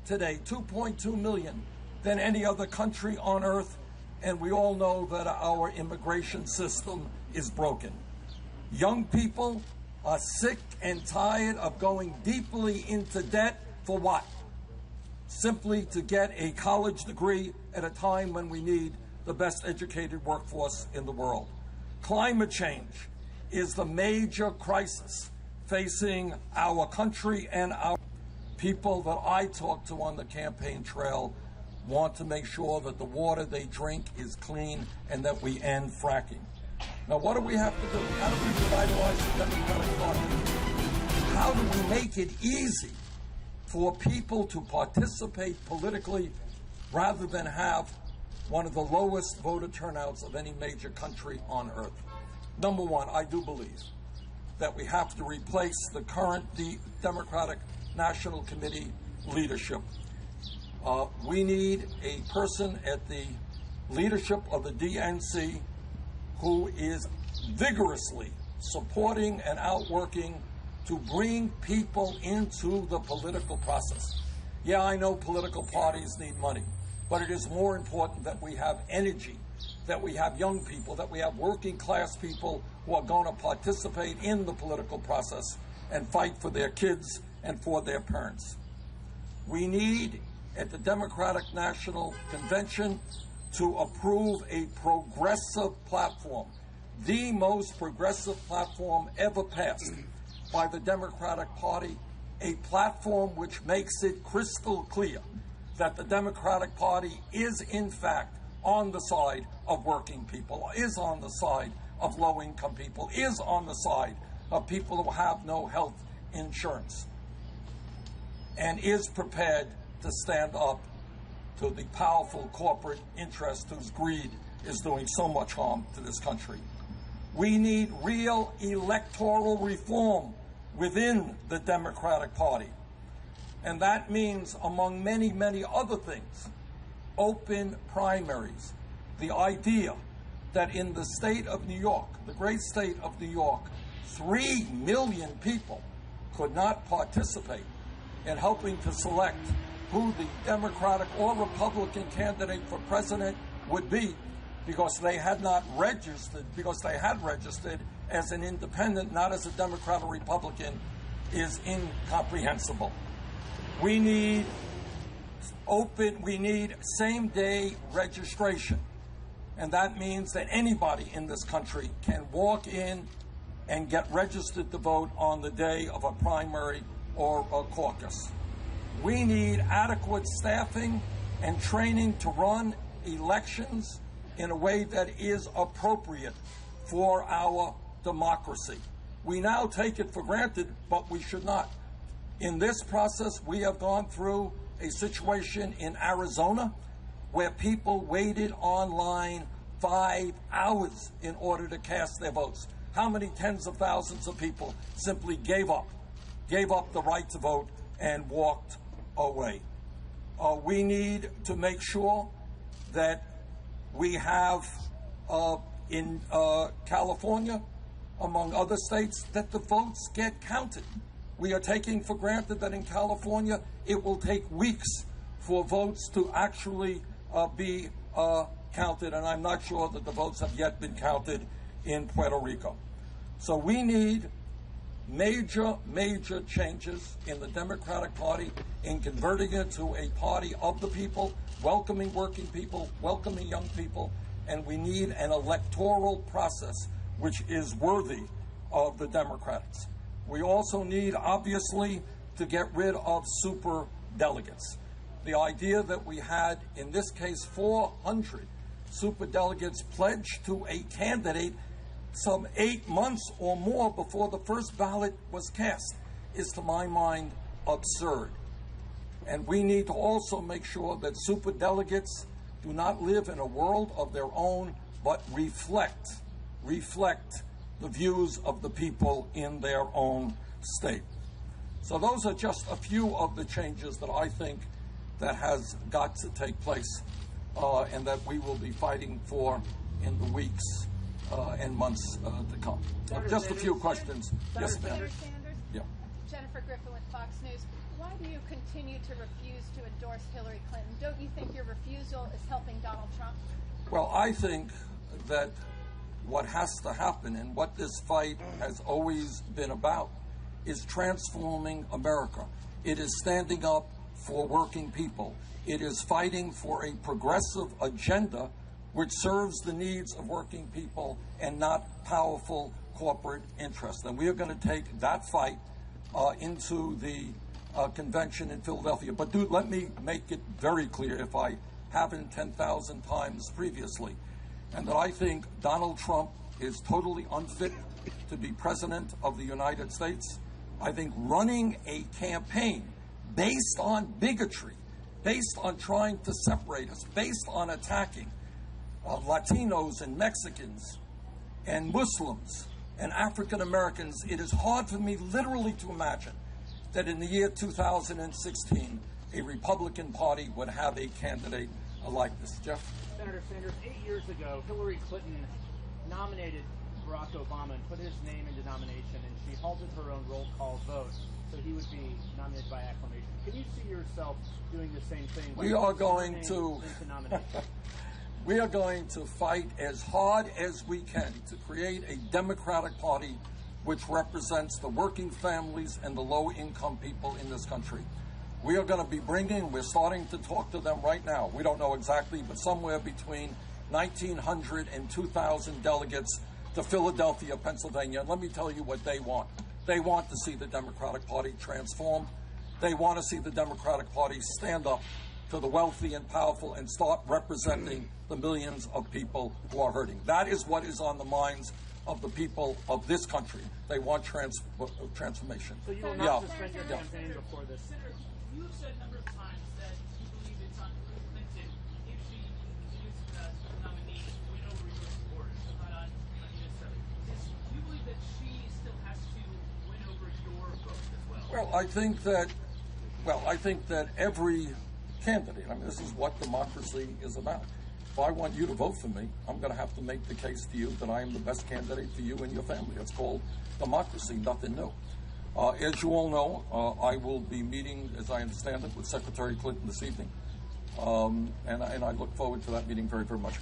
today, 2.2 million, than any other country on earth, and we all know that our immigration system is broken. Young people are sick and tired of going deeply into debt for what? Simply to get a college degree at a time when we need the best educated workforce in the world. Climate change is the major crisis facing our country, and our people that I talk to on the campaign trail want to make sure that the water they drink is clean and that we end fracking. Now, what do we have to do? How do we revitalize the Democratic Party? How do we make it easy for people to participate politically rather than have one of the lowest voter turnouts of any major country on earth? Number one, I do believe that we have to replace the current Democratic National Committee leadership. We need a person at the leadership of the DNC who is vigorously supporting and outworking to bring people into the political process. Yeah, I know political parties need money, but it is more important that we have energy, that we have young people, that we have working class people who are going to participate in the political process and fight for their kids and for their parents. We need, at the Democratic National Convention, to approve a progressive platform, the most progressive platform ever passed by the Democratic Party, a platform which makes it crystal clear that the Democratic Party is, in fact, on the side of working people, is on the side of low-income people, is on the side of people who have no health insurance, and is prepared to stand up to the powerful corporate interest whose greed is doing so much harm to this country. We need real electoral reform within the Democratic Party. And that means, among many, many other things, open primaries. The idea that in the state of New York, the great state of New York, 3 million people could not participate in helping to select who the Democratic or Republican candidate for president would be because they had not registered, because they had registered as an independent, not as a Democrat or Republican, is incomprehensible. We need same-day registration. And that means that anybody in this country can walk in and get registered to vote on the day of a primary or a caucus. We need adequate staffing and training to run elections in a way that is appropriate for our democracy. We now take it for granted, but we should not. In this process, we have gone through a situation in Arizona where people waited online 5 hours in order to cast their votes. How many tens of thousands of people simply gave up the right to vote and walked away? We need to make sure that we have in California, among other states, that the votes get counted. We are taking for granted that in California it will take weeks for votes to actually be counted, and I'm not sure that the votes have yet been counted in Puerto Rico. So we need major changes in the Democratic Party in converting it to a party of the people, welcoming working people, welcoming young people, and we need an electoral process which is worthy of the Democrats. We also need, obviously, to get rid of superdelegates. The idea that we had, in this case, 400 superdelegates pledged to a candidate some 8 months or more before the first ballot was cast is, to my mind, absurd. And we need to also make sure that superdelegates do not live in a world of their own, but reflect the views of the people in their own state. So those are just a few of the changes that I think that has got to take place and that we will be fighting for in the weeks and months to come. Just a few questions. Yes, ma'am. Yeah. Jennifer Griffin with Fox News. Why why do you continue to refuse to endorse Hillary Clinton? Don't you think your refusal is helping Donald Trump? Well, I think that what has to happen and what this fight has always been about is transforming America. It is standing up for working people. It is fighting for a progressive agenda which serves the needs of working people and not powerful corporate interests. And we are going to take that fight into the convention in Philadelphia. But let me make it very clear, if I haven't 10,000 times previously, and that I think Donald Trump is totally unfit to be president of the United States. I think running a campaign based on bigotry, based on trying to separate us, based on attacking Latinos and Mexicans and Muslims and African Americans, it is hard for me literally to imagine that in the year 2016, a Republican Party would have a candidate like this. Jeff? Senator Sanders, 8 years ago, Hillary Clinton nominated Barack Obama and put his name into nomination, and she halted her own roll call vote so he would be nominated by acclamation. Can you see yourself doing the same thing? We are going to we are going to fight as hard as we can to create a Democratic Party which represents the working families and the low-income people in this country. We are going to be we're starting to talk to them right now. We don't know exactly, but somewhere between 1,900 and 2,000 delegates to Philadelphia, Pennsylvania. And let me tell you what they want. They want to see the Democratic Party transformed. They want to see the Democratic Party stand up to the wealthy and powerful and start representing the millions of people who are hurting. That is what is on the minds of the people of this country. They want transformation. So you will not suspend your campaign before this? You have said a number of times that you believe it's on Clinton if she continues as the nominee to win over your supporters, so not on you necessarily. Do you believe that she still has to win over your vote as well? Well, I think that every candidate, this is what democracy is about. If I want you to vote for me, I'm going to have to make the case to you that I am the best candidate for you and your family. It's called democracy, nothing new. As you all know, I will be meeting, as I understand it, with Secretary Clinton this evening. And I look forward to that meeting very, very much.